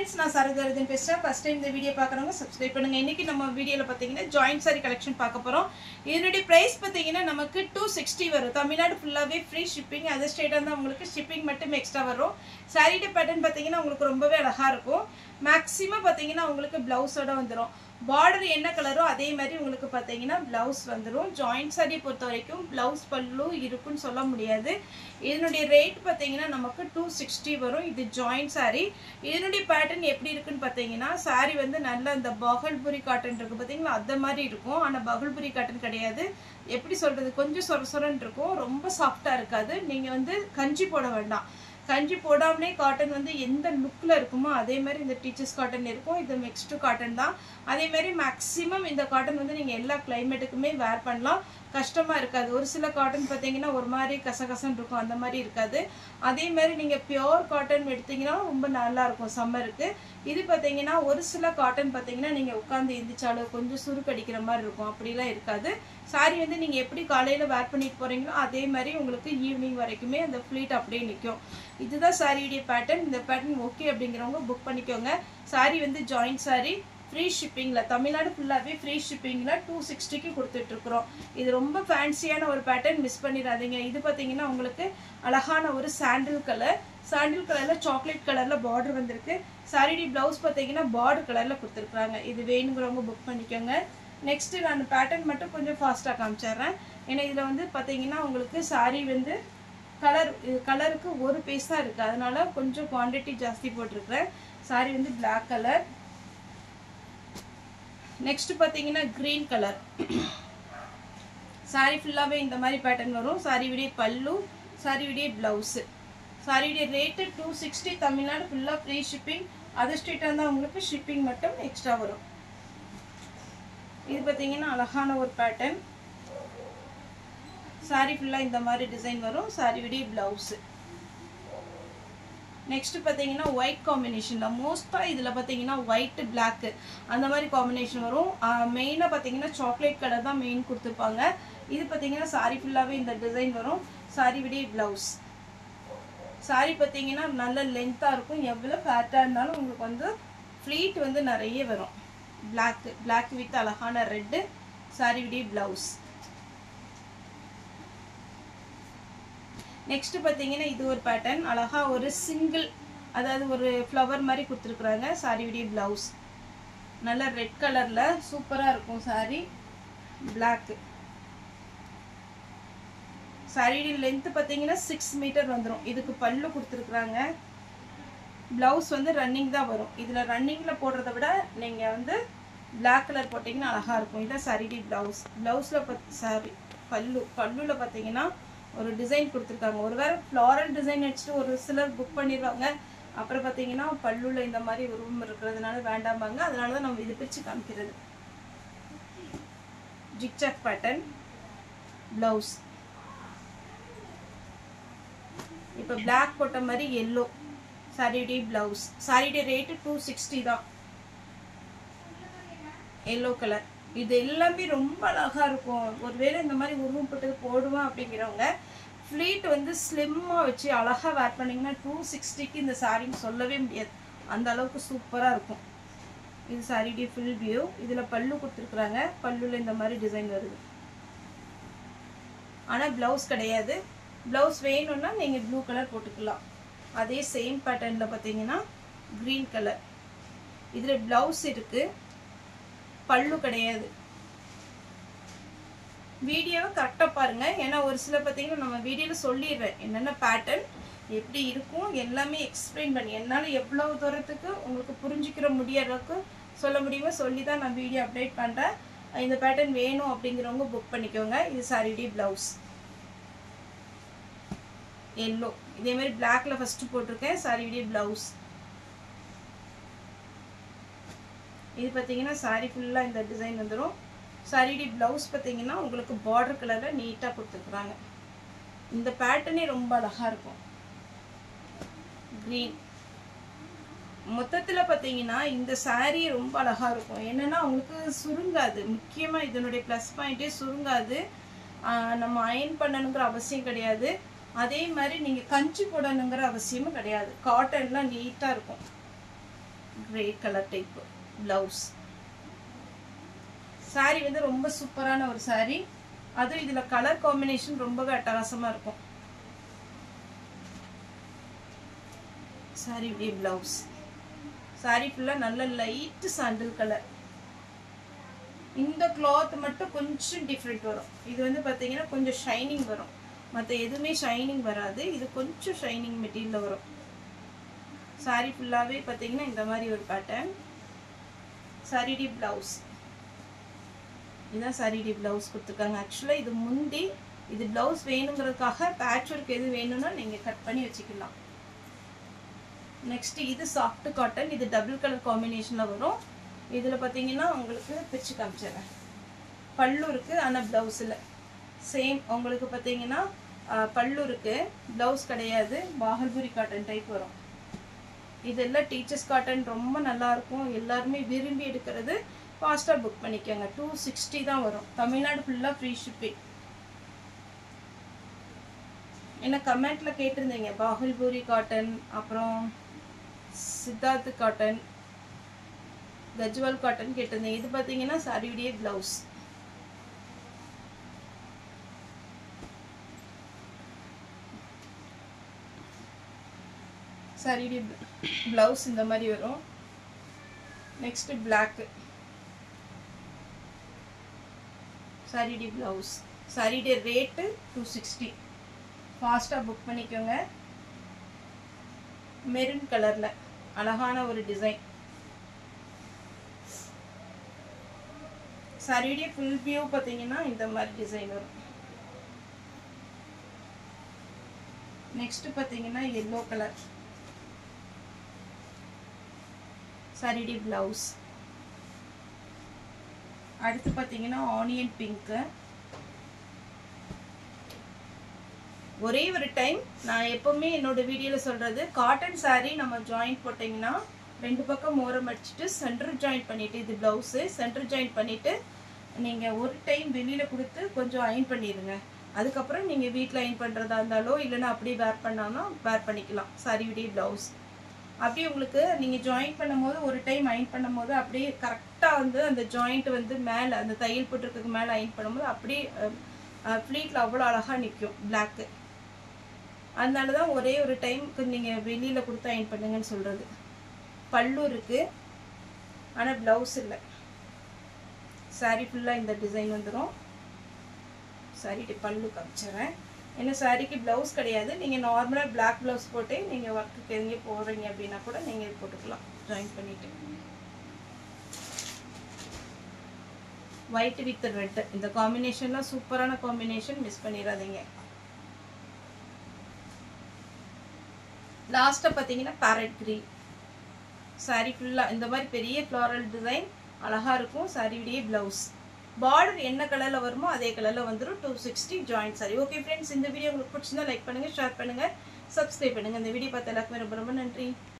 friends, நான் சரதரதன் பேசுறேன். First time இந்த வீடியோ பார்க்கறவங்க சப்ஸ்கிரைப் பண்ணுங்க. இன்னைக்கு நம்ம வீடியோல பாத்தீங்கன்னா ஜாயிண்ட் saree கலெக்ஷன் பார்க்க போறோம். இதனுடைய பிரைஸ் பாத்தீங்கன்னா நமக்கு 260 வரும். தமிழ்நாடு ஃபுல்லாவே ஃப்ரீ ஷிப்பிங். அதர் ஸ்டேட்டா இருந்தா உங்களுக்கு ஷிப்பிங் மட்டும் எக்ஸ்ட்ரா வரும். சாரியோட பேட்டர்ன் பாத்தீங்கன்னா உங்களுக்கு ரொம்பவே அழகா இருக்கும். மேக்ஸிமம் பாத்தீங்கன்னா உங்களுக்கு பிளவுஸோட வந்துரும். பார்டர் என்ன கலரோ அதே மாதிரி உங்களுக்கு பாத்தீங்கன்னா பிளவுஸ் வந்துரும். ஜாயிண்ட் saree பொறுத்த வரைக்கும் பிளவுஸ் பல்லு இருக்குன்னு சொல்ல முடியாது. இதனுடைய ரேட் பாத்தீங்கன்னா நமக்கு 260 வரும். இது ஜாயிண்ட் saree. இதனுடைய பேட்டர்ன் எப்படி இருக்குன்னு பாத்தீங்கன்னா saree வந்து நல்ல இந்த பகல்புரி காட்டன் இருக்கு பாத்தீங்களா, அந்த மாதிரி இருக்கும். ஆனா பகல்புரி காட்டன் கிடையாது. எப்படி சொல்றது, கொஞ்சம் சொரசொரன்னு இருக்கும். ரொம்ப சாஃப்டா இருக்காது. நீங்க வந்து கஞ்சி போட வேண்டாம். கஞ்சி போடாமலே காட்டன் வந்து எந்த லுக்கில் இருக்குமோ அதே மாதிரி இந்த டீச்சர்ஸ் காட்டன் இருக்கும். இது மிக்ஸ்டு காட்டன் தான். அதே மாதிரி மேக்ஸிமம் இந்த காட்டன் வந்து நீங்கள் எல்லா கிளைமேட்டுக்குமே வேர் பண்ணலாம். கஷ்டமாக இருக்காது. ஒரு சில காட்டன் பார்த்தீங்கன்னா ஒரு மாதிரி கசகசன்னு இருக்கும், அந்த மாதிரி இருக்காது. அதே மாதிரி நீங்கள் பியோர் காட்டன் எடுத்தீங்கன்னா ரொம்ப நல்லா இருக்கும் சம்மருக்கு. இது பார்த்தீங்கன்னா ஒரு சில காட்டன் பார்த்தீங்கன்னா நீங்கள் உட்காந்து எந்திரிச்சாலும் கொஞ்சம் சுருக்கடிக்கிற மாதிரி இருக்கும், அப்படிலாம் இருக்காது. சாரி வந்து நீங்கள் எப்படி காலையில் வேர் பண்ணிட்டு போகிறீங்களோ அதே மாதிரி உங்களுக்கு ஈவினிங் வரைக்குமே அந்த ஃப்ளீட் அப்படியே நிற்கும். இதுதான் சாரியுடைய பேட்டர்ன். இந்த பேட்டர்ன் ஓகே அப்படிங்கிறவங்க புக் பண்ணிக்கோங்க. சாரி வந்து ஜாயிண்ட் சாரி, ஃப்ரீ ஷிப்பிங்கில், தமிழ்நாடு ஃபுல்லாகவே ஃப்ரீ ஷிப்பிங்கில் 260க்கு கொடுத்துட்ருக்குறோம். இது ரொம்ப ஃபேன்சியான ஒரு பேட்டர்ன், மிஸ் பண்ணிடாதீங்க. இது பார்த்தீங்கன்னா உங்களுக்கு அழகான ஒரு சாண்டில் கலர். சாண்டில் கலரில் சாக்லேட் கலரில் பார்டர் வந்திருக்கு. சாரியுடைய ப்ளவுஸ் பார்த்தீங்கன்னா பார்டர் கலரில் கொடுத்துருக்குறாங்க. இது வேணுங்கிறவங்க புக் பண்ணிக்கோங்க. நெக்ஸ்ட்டு நான் பேட்டர்ன் மட்டும் கொஞ்சம் ஃபாஸ்ட்டாக காமிச்சிட்றேன். ஏன்னா இதில் வந்து பார்த்தீங்கன்னா உங்களுக்கு சாரி வந்து கலருக்கு ஒரு பீஸ் தான் இருக்குது, அதனால கொஞ்சம் குவான்டிட்டி ஜாஸ்தி போட்டிருக்கிறேன். சாரி வந்து பிளாக் கலர். நெக்ஸ்ட் பார்த்தீங்கன்னா க்ரீன் கலர். சாரி ஃபுல்லாகவே இந்த மாதிரி பேட்டர்ன் வரும். சாரியுடைய பல்லு, சாரியுடைய ப்ளவுஸு. சாரியுடைய ரேட்டு 260. தமிழ்நாடு ஃபுல்லாக ஃப்ரீ ஷிப்பிங். அதர் ஸ்டேட்டாக இருந்தால் உங்களுக்கு ஷிப்பிங் மட்டும் எக்ஸ்ட்ரா வரும். இது பார்த்தீங்கன்னா அழகான ஒரு பேட்டர்ன். சாரி ஃபுல்லாக இந்த மாதிரி டிசைன் வரும். சாரியுடைய ப்ளவுஸு. நெக்ஸ்ட் பார்த்தீங்கன்னா ஒயிட் காம்பினேஷனில், மோஸ்ட்டாக இதில் பார்த்தீங்கன்னா ஒயிட்டு பிளாக்கு அந்த மாதிரி காம்பினேஷன் வரும். மெயினாக பார்த்தீங்கன்னா சாக்லேட் கலர் தான் மெயின் கொடுத்துருப்பாங்க. இது பார்த்தீங்கன்னா சாரி ஃபுல்லாகவே இந்த டிசைன் வரும். சாரியுடைய ப்ளவுஸ். சாரி பார்த்தீங்கன்னா நல்ல லென்த்தாக இருக்கும். எவ்வளோ ஃபேட்டாக இருந்தாலும் உங்களுக்கு வந்து ஃப்ளீட் வந்து நிறைய வரும். பிளாக் வித் அழகான ரெட்டு. சாரியுடைய ப்ளவுஸ். நெக்ஸ்ட் பார்த்தீங்கன்னா இது ஒரு பேட்டர்ன், அழகா ஒரு சிங்கிள், அதாவது ஒரு ஃப்ளவர் மாதிரி கொடுத்துருக்குறாங்க. சாரியுடைய ப்ளவுஸ் நல்ல ரெட் கலர்ல சூப்பராக இருக்கும். Sorry black. சாரியுடைய லென்த் பார்த்தீங்கன்னா 6 மீட்டர் வந்துடும். இதுக்கு பல்லு கொடுத்துருக்குறாங்க. ப்ளவுஸ் வந்து ரன்னிங் தான் வரும். இதில் ரன்னிங்கில் போடுறத விட நீங்கள் வந்து பிளாக் கலர் போட்டிங்கன்னா அழகாக இருக்கும். இதுதான் சாரியுடைய ப்ளவுஸ். ப்ளவுஸில் சாரி பல்லுவில் பார்த்தீங்கன்னா ஒரு டிசைன் கொடுத்துருக்காங்க. ஒரு வேறு ஃப்ளாரல் டிசைன் வச்சுட்டு ஒரு சிலர் புக் பண்ணிடுவாங்க. அப்புறம் பார்த்தீங்கன்னா பல்லுவில் இந்த மாதிரி உருவம் இருக்கிறதுனால வேண்டாமாங்க. அதனால தான் நம்ம இது பிரித்து காமிக்கிறது. Zigzag pattern blouse. இப்போ பிளாக் போட்ட மாதிரி எல்லோ. சாரியுடைய ப்ளவுஸ். சாரியுடைய ரேட்டு 260 தான். Yellow colour. இது எல்லாமே ரொம்ப அழகாக இருக்கும். ஒருவேளை இந்த மாதிரி உருவம் போட்டது போடுவேன் அப்படிங்கிறவங்க ஃப்ளீட் வந்து ஸ்லிம்மாக வச்சு அழகாக வேர் பண்ணிங்கன்னா 260க்கு இந்த சாரின்னு சொல்லவே முடியாது. அந்த அளவுக்கு சூப்பராக இருக்கும். இது சாரியுடைய ஃபுல் வியூ. இதில் பல்லு கொடுத்துருக்குறாங்க. பல்லுவில் இந்த மாதிரி டிசைன் வருது. ஆனால் ப்ளவுஸ் கிடையாது. ப்ளவுஸ் வேணும்னா நீங்கள் ப்ளூ கலர் போட்டுக்கலாம். அதே சேம் பேட்டர்னில் பார்த்தீங்கன்னா க்ரீன் கலர். இதில் ப்ளவுஸ் இருக்குது, பல்லு கிடையாது. வீடியோவை கரெக்டாக பாருங்கள். ஏன்னா ஒரு சில பார்த்தீங்கன்னா நம்ம வீடியோவில் சொல்லிடுறேன் என்னென்ன பேட்டர்ன் எப்படி இருக்கும் எல்லாமே எக்ஸ்பிளைன் பண்ணி, என்னால் எவ்வளோ தூரத்துக்கு உங்களுக்கு புரிஞ்சுக்கிற முடியறதுக்கு சொல்ல முடியுமோ சொல்லி தான் நான் வீடியோ அப்டேட் பண்ணுறேன். இந்த பேட்டர்ன் வேணும் அப்படிங்கிறவங்க புக் பண்ணிக்கோங்க. இது சாரியுடைய ப்ளவுஸ் எல்லோ. இதேமாதிரி பிளாக்ல ஃபஸ்ட்டு போட்டிருக்கேன். சாரியுடைய ப்ளவுஸ். இது பார்த்தீங்கன்னா சாரி ஃபுல்லாக இந்த டிசைன் வந்துடும். சாரியுடைய ப்ளவுஸ் பார்த்தீங்கன்னா உங்களுக்கு பார்டர் கலரில் நீட்டாக கொடுத்துருக்குறாங்க. இந்த பேட்டர்னே ரொம்ப அழகாக இருக்கும். க்ரீன். மொத்தத்தில் பார்த்தீங்கன்னா இந்த சாரீ ரொம்ப அழகாக இருக்கும். என்னென்னா உங்களுக்கு சுருங்காது. முக்கியமாக இதனுடைய ப்ளஸ் பாயிண்ட்டே சுருங்காது. நம்ம அயன் பண்ணணுங்கிற அவசியம் கிடையாது. அதே மாதிரி நீங்கள் கஞ்சி போடணுங்கிற அவசியமும் கிடையாது. காட்டன்லாம் நீட்டாக இருக்கும். Grey colour type blouse. saree வந்து ரொம்ப சூப்பரான ஒரு saree. அது இதுல கலர் காம்பினேஷன் ரொம்பவே அட்டகாசமா இருக்கும். saree உடைய பிளவுஸ். saree ஃபுல்லா நல்ல லைட் சாண்டல் கலர். இந்த cloth மட்டும் கொஞ்சம் டிஃபரெண்ட் வரும். இது வந்து பாத்தீங்கன்னா கொஞ்சம் ஷைனிங் வரும். மத்த எதுவுமே ஷைனிங் வராது. இது கொஞ்சம் ஷைனிங் மெட்டீரியல்ல வரும். saree ஃபுல்லாவே பாத்தீங்கன்னா இந்த மாதிரி ஒரு பேட்டர்ன். saree டி பிளவுஸ். இதான் saree டி பிளவுஸ் கொடுத்துருக்காங்க. ஆக்சுவலா இது முந்தி இது பிளவுஸ் வேணுங்கிறதுக்காக பேட்ச் ஒர்க் எது வேணும்னா நீங்க கட் பண்ணி வச்சுக்கலாம். நெக்ஸ்ட் இது சாஃப்ட் காட்டன். இது டபுள் கலர் காம்பினேஷன்ல வரும். இதுல பாத்தீங்கன்னா உங்களுக்கு பிச்சு காமிச்சறேன். பல்லு இருக்கு ஆனா பிளவுஸ் இல்ல. சேம் உங்களுக்கு பாத்தீங்கன்னா பல்லு இருக்கு, பிளவுஸ் கிடையாது. பாகல்புரி காட்டன் டைப் வரும். இதெல்லாம் டீச்சர்ஸ் காட்டன் ரொம்ப நல்லா இருக்கும். எல்லாரும் விரும்பி எடுக்கிறது. ஃபாஸ்டா புக் பண்ணிக்கங்க. 260 தான் வரும். தமிழ்நாடு ஃபுல்லா ஃப்ரீ ஷிப்பிங். என்ன கமெண்ட்ல கேட்டிருந்தீங்க பாகல்புரி காட்டன், அப்புறம் சித்தார்த் காட்டன், கஜ்வால் காட்டன் கேட்டிருந்தேன். இது பாத்தீங்கன்னா saree உடைய பிளவுஸ். saree உடைய பிளவுஸ் இந்த மாதிரி வரும். Next black. saree உடைய பிளவுஸ். saree உடைய ரேட் 260. ஃபாஸ்டா புக் பண்ணிக்கோங்க. மெரூன் கலர்ல அழகான ஒரு டிசைன். saree உடைய full view பாத்தீங்கன்னா இந்த மாதிரி டிசைன் வரும். நெக்ஸ்ட் பாத்தீங்கன்னா yellow கலர். saree உடைய பிளவுஸ். அடுத்து பாத்தீங்கன்னா ஆனியன் பிங்க். ஒரே ஒரு டைம் நான் எப்பவுமே என்னோட வீடியோல சொல்றது, காட்டன் saree நம்ம ஜாயிண்ட் போட்டீங்கன்னா ரெண்டு பக்கம் ஓரம் அடிச்சிட்டு சென்டர் ஜாயின் பண்ணிட்டு, இது பிளவுஸ் சென்டர் ஜாயின் பண்ணிட்டு நீங்க ஒரு டைம் வெளியில கொடுத்து கொஞ்சம் அயன் பண்ணிடுங்க. அதுக்கப்புறம் நீங்க வீட்டில் அயன் பண்றதா இருந்தாலோ இல்லைன்னா அப்படியே வேர் பண்ணாமோ வேர் பண்ணிக்கலாம். saree உடைய பிளவுஸ். அப்படியே உங்களுக்கு நீங்க ஜாயின் பண்ணும்போது ஒரு டைம் அயன் பண்ணும்போது அப்படியே கரெக்டா வந்து அந்த ஜாயிண்ட் வந்து மேல அந்த தையல் போட்டுறதுக்கு மேல அயன் பண்ணும்போது அப்படியே ஃப்ளீட்ல அவ்வளோ அழகா நிற்கும் பிளாக். அதனாலதான் ஒரே ஒரு டைம் நீங்க வெளியில கொடுத்து அயன் பண்ணுங்கன்னு சொல்றது. பல்லு இருக்கு ஆனா பிளவுஸ் இல்லை. saree ஃபுல்லா இந்த டிசைன் வந்துடும். saree பல்லு காமிச்சறேன். என்ன சாரிக்கு பிளவுஸ் கிடையாது. நீங்க நார்மலா black பிளவுஸ் போட்டு நீங்க வர்க்குக்கு எங்க போறீங்க அப்படினா கூட நீங்க போட்டுக்கலாம் ஜாயின் பண்ணிட்டு. white with red இந்த காம்பினேஷன்ல சூப்பரான காம்பினேஷன், மிஸ் பண்ணிராதீங்க. லாஸ்ட் பாத்தீங்கன்னா parrot green. saree ஃபுல்லா இந்த மாதிரி பெரிய floral டிசைன் அழகா இருக்கும். saree உடைய பிளவுஸ். border என்ன கலர்ல வருமோ அதே கலர்ல வந்துரும். 260 ஜாயிண்ட் saree. ஓகே फ्रेंड्स, இந்த வீடியோ உங்களுக்கு பிடிச்சிருந்தா லைக் பண்ணுங்க, ஷேர் பண்ணுங்க, சப்ஸ்கிரைப் பண்ணுங்க. இந்த வீடியோ பார்த்த எல்லாருக்கும் ரொம்ப ரொம்ப நன்றி.